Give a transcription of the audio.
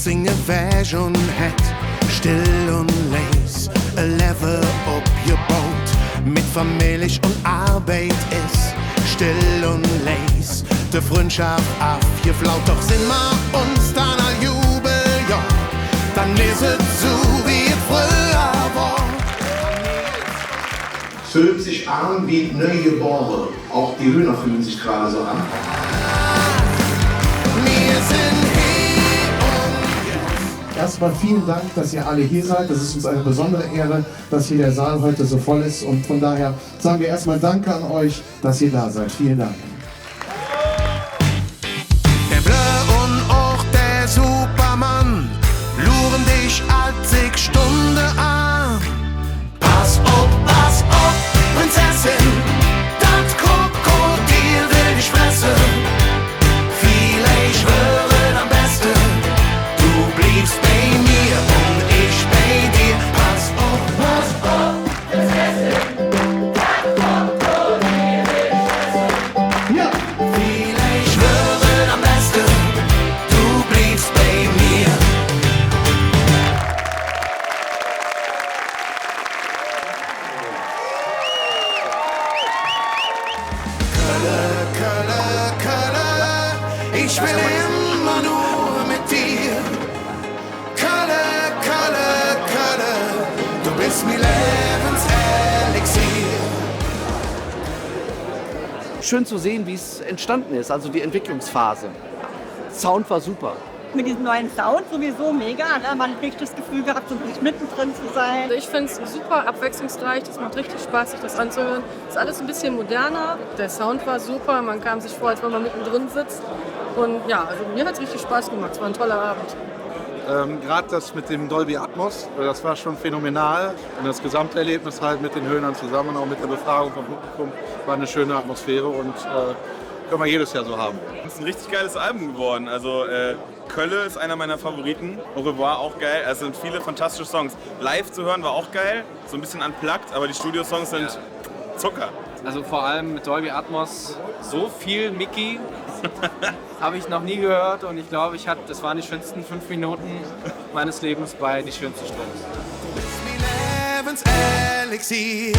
singen wer schon het, still und leis, a level up your boat. Mit Familie und Arbeit ist still und leis, de Freundschaft aufgeflaut, doch sind wir uns dann all Jubel, ja, dann ist es so wie es früher war. Fühlt sich an wie Neugeboren. Auch die Hühner fühlen sich gerade so an. Wir sind hier und Erstmal vielen Dank, dass ihr alle hier seid. Das ist uns eine besondere Ehre, dass hier der Saal heute so voll ist. Und von daher sagen wir erstmal Danke an euch, dass ihr da seid. Vielen Dank. der Blö und auch der Supermann luren dich als 6 Stunden an. Pass auf, Prinzessin, das Krokodil will dich fressen. Viele schwören am besten, du bliebst bei mir und ich bei dir. Pass auf, Prinzessin, das Krokodil will dich fressen. Ja. Viele schwören am besten, du bliebst bei mir. Kölle, ich will immer nur mit dir. Kölle, du bist mir Lebenselixier. Schön zu sehen, wie es entstanden ist, also die Entwicklungsphase. Sound war super. Mit diesem neuen Sound sowieso mega. Ne? Man hat richtig das Gefühl gehabt, so richtig mittendrin zu sein. Also ich finde es super abwechslungsreich, das macht richtig Spaß, sich das anzuhören. Ist alles ein bisschen moderner, der Sound war super, man kam sich vor, als wenn man mittendrin sitzt. Und ja, also mir hat es richtig Spaß gemacht, es war ein toller Abend. Gerade das mit dem Dolby Atmos, das war schon phänomenal. Und das Gesamterlebnis halt mit den Höhnern zusammen, auch mit der Befragung vom Publikum, war eine schöne Atmosphäre und können wir jedes Jahr so haben. Es ist ein richtig geiles Album geworden. Also Kölle ist einer meiner Favoriten. Au revoir auch geil. Es sind viele fantastische Songs. Live zu hören war auch geil. So ein bisschen unplugged, aber die Studiosongs sind Zucker. Also vor allem mit Dolby Atmos so viel Mickey habe ich noch nie gehört und ich glaube, das waren die schönsten 5 Minuten meines Lebens bei Die schönste Stunde. Lebenselixier.